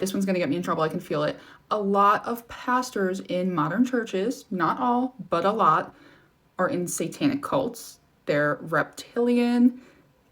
This one's gonna get me in trouble, I can feel it. A lot of pastors in modern churches, not all, but a lot, are in satanic cults. They're reptilian.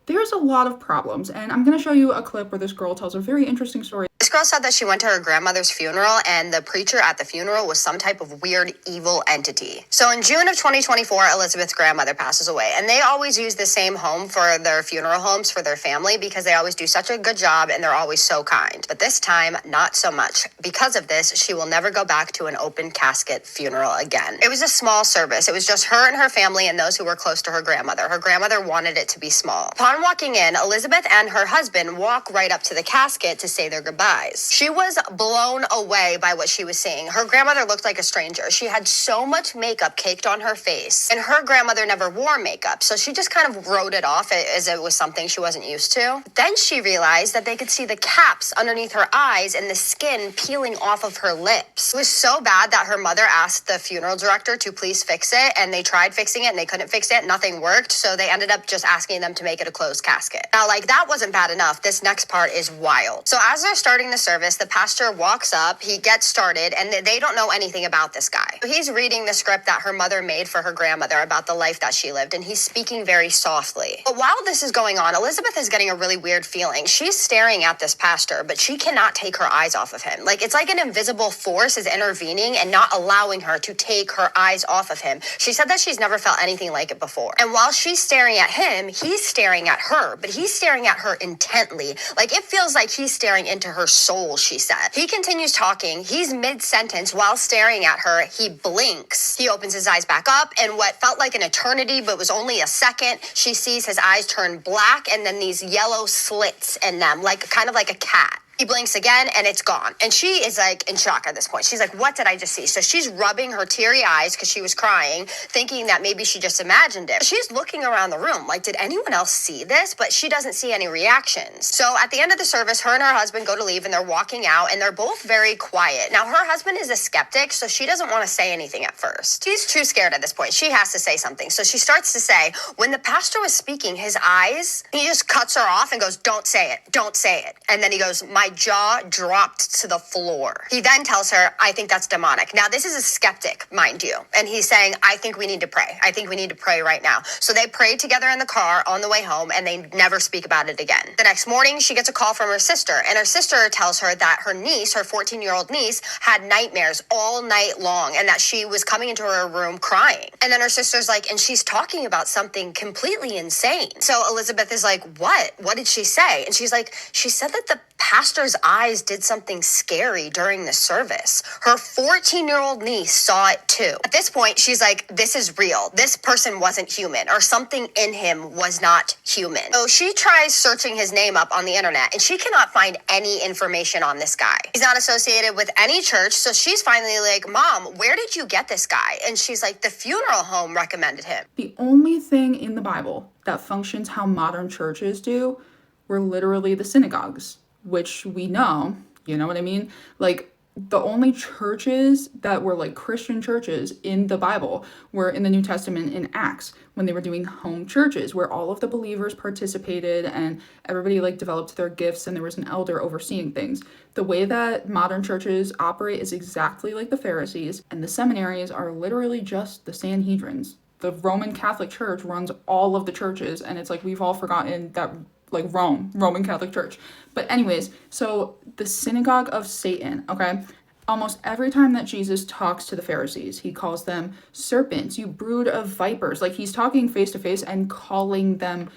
There's a lot of problems, and I'm gonna show you a clip where this girl tells a very interesting story. This girl said that she went to her grandmother's funeral and the preacher at the funeral was some type of weird evil entity. So in June of 2024, Elizabeth's grandmother passes away, and they always use the same home for their funeral homes for their family because they always do such a good job and they're always so kind. But this time, not so much. Because of this, she will never go back to an open casket funeral again. It was a small service. It was just her and her family and those who were close to her grandmother. Her grandmother wanted it to be small. Upon walking in, Elizabeth and her husband walk right up to the casket to say their goodbyes. She was blown away by what she was seeing. Her grandmother looked like a stranger. She had so much makeup caked on her face, and her grandmother never wore makeup, so she just kind of wrote it off as it was something she wasn't used to. Then she realized that they could see the caps underneath her eyes and the skin peeling off of her lips. It was so bad that her mother asked the funeral director to please fix it, and they tried fixing it and they couldn't fix it. Nothing worked, so they ended up just asking them to make it a closed casket. Now, like, that wasn't bad enough. This next part is wild. So as they're starting the service, the pastor walks up, he gets started, and they don't know anything about this guy. So he's reading the script that her mother made for her grandmother about the life that she lived, and he's speaking very softly. But while this is going on, Elizabeth is getting a really weird feeling. She's staring at this pastor, but she cannot take her eyes off of him. Like, it's like an invisible force is intervening and not allowing her to take her eyes off of him. She said that she's never felt anything like it before. And while she's staring at him, he's staring at her, but he's staring at her intently. Like, it feels like he's staring into her soul, she said. He continues talking. He's mid-sentence while staring at her. He blinks. He opens his eyes back up, and what felt like an eternity, but was only a second, she sees his eyes turn black and then these yellow slits in them, like kind of like a cat. He blinks again and it's gone. And she is like in shock at this point. She's like, what did I just see? So she's rubbing her teary eyes because she was crying, thinking that maybe she just imagined it. She's looking around the room like, did anyone else see this? But she doesn't see any reactions. So at the end of the service, her and her husband go to leave and they're walking out and they're both very quiet. Now, her husband is a skeptic, so she doesn't want to say anything at first. She's too scared at this point. She has to say something. So she starts to say, when the pastor was speaking, his eyes, he just cuts her off and goes, don't say it. Don't say it. And then he goes, my jaw dropped to the floor. He then tells her, I think that's demonic. Now, this is a skeptic, mind you. And he's saying, I think we need to pray. I think we need to pray right now. So they pray together in the car on the way home and they never speak about it again. The next morning, she gets a call from her sister, and her sister tells her that her niece, her 14-year-old niece, had nightmares all night long and that she was coming into her room crying. And then her sister's like, and she's talking about something completely insane. So Elizabeth is like, what? What did she say? And she's like, she said that the pastor's eyes did something scary during the service. Her 14-year-old niece saw it too. At this point, she's like, this is real. This person wasn't human, or something in him was not human. So she tries searching his name up on the internet and she cannot find any information on this guy. He's not associated with any church. So she's finally like, Mom, where did you get this guy? And she's like, the funeral home recommended him. The only thing in the Bible that functions how modern churches do were literally the synagogues, which we know, you know what I mean? Like, the only churches that were like Christian churches in the Bible were in the New Testament in Acts, when they were doing home churches where all of the believers participated and everybody like developed their gifts and there was an elder overseeing things. The way that modern churches operate is exactly like the Pharisees, and the seminaries are literally just the Sanhedrins. The Roman Catholic Church runs all of the churches, and it's like we've all forgotten that, like Roman Catholic Church. But anyways, so the synagogue of Satan, okay? Almost every time that Jesus talks to the Pharisees, he calls them serpents, you brood of vipers. Like, he's talking face to face and calling them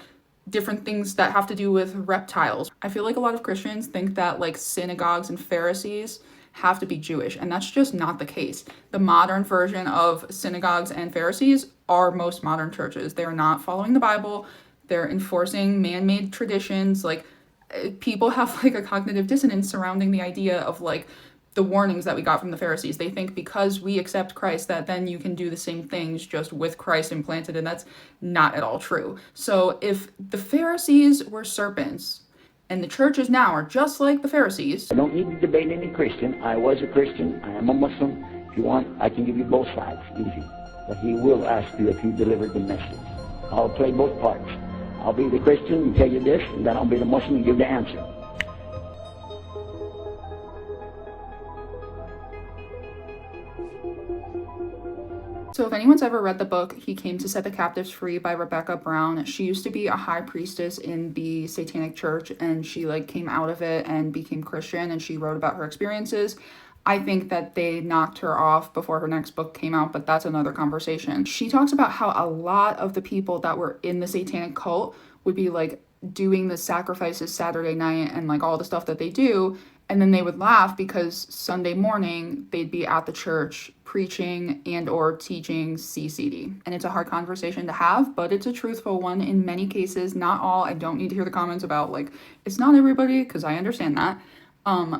different things that have to do with reptiles. I feel like a lot of Christians think that like synagogues and Pharisees have to be Jewish, and that's just not the case. The modern version of synagogues and Pharisees are most modern churches. They're not following the Bible. They're enforcing man-made traditions. Like, people have like a cognitive dissonance surrounding the idea of like the warnings that we got from the Pharisees. They think because we accept Christ that then you can do the same things just with Christ implanted, and that's not at all true. So if the Pharisees were serpents and the churches now are just like the Pharisees. I don't need to debate any Christian. I was a Christian. I am a Muslim. If you want, I can give you both sides, easy. But he will ask you if you delivered the message. I'll play both parts. I'll be the Christian and tell you this, and then I'll be the Muslim and give the answer. So if anyone's ever read the book He Came to Set the Captives Free by Rebecca Brown, she used to be a high priestess in the Satanic church, and she like came out of it and became Christian, and she wrote about her experiences. I think that they knocked her off before her next book came out, but that's another conversation. She talks about how a lot of the people that were in the Satanic cult would be like doing the sacrifices Saturday night and like all the stuff that they do, and then they would laugh because Sunday morning they'd be at the church preaching and or teaching CCD. And it's a hard conversation to have, but it's a truthful one in many cases. Not all. I don't need to hear the comments about like it's not everybody, because I understand that.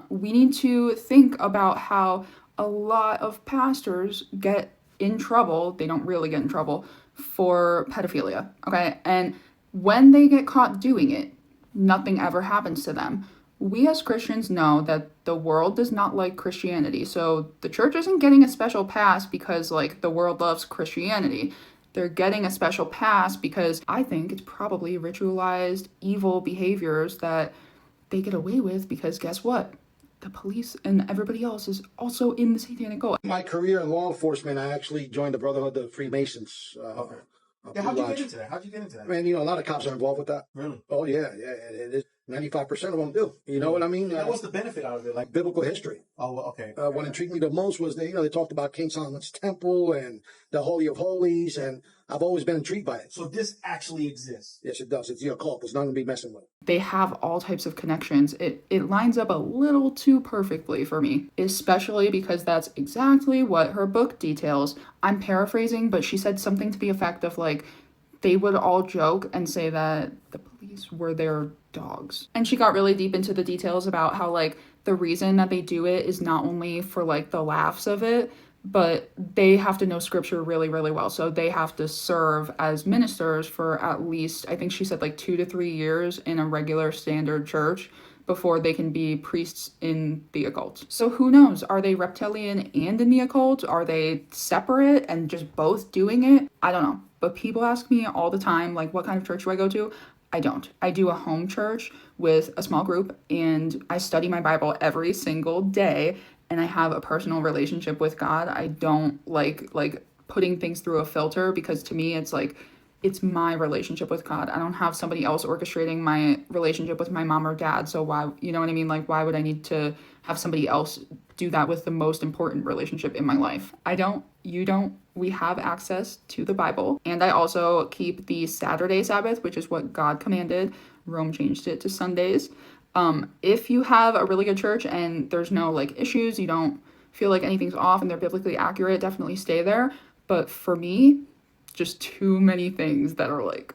We need to think about how a lot of pastors get in trouble. They don't really get in trouble for pedophilia, okay? And when they get caught doing it, nothing ever happens to them. We as Christians know that the world does not like Christianity, so the church isn't getting a special pass because like the world loves Christianity. They're getting a special pass because I think it's probably ritualized evil behaviors that they get away with because guess what? The police and everybody else is also in the Satanic cult. My career in law enforcement, I actually joined the Brotherhood of Freemasons. Yeah, how'd you get into that? Man, you know, a lot of cops are involved with that. Really? Oh, yeah. It is. 95% of them do. You know what I mean? What's the benefit out of it? Like, biblical history. oh, well, okay. What intrigued me the most was they talked about King Solomon's temple and the Holy of Holies, and I've always been intrigued by it. So this actually exists. Yes, it does. It's the occult. It's nothing to be messing with. They have all types of connections. It lines up a little too perfectly for me, especially because that's exactly what her book details. I'm paraphrasing, but she said something to the effect of like, they would all joke and say that the police were their dogs. And she got really deep into the details about how like the reason that they do it is not only for like the laughs of it, but they have to know scripture really, really well. So they have to serve as ministers for at least, I think she said like 2 to 3 years in a regular standard church before they can be priests in the occult. So who knows? Are they reptilian and in the occult? Are they separate and just both doing it? I don't know. But people ask me all the time, like, what kind of church do I go to? I don't. I do a home church with a small group, and I study my Bible every single day, and I have a personal relationship with God. I don't like putting things through a filter, because to me it's like it's my relationship with God. I don't have somebody else orchestrating my relationship with my mom or dad. So why, you know what I mean? Like, why would I need to have somebody else do that with the most important relationship in my life? I don't, you don't. We have access to the Bible. And I also keep the Saturday Sabbath, which is what God commanded. Rome changed it to Sundays. If you have a really good church and there's no like issues, you don't feel like anything's off and they're biblically accurate, definitely stay there. But for me, just too many things that are like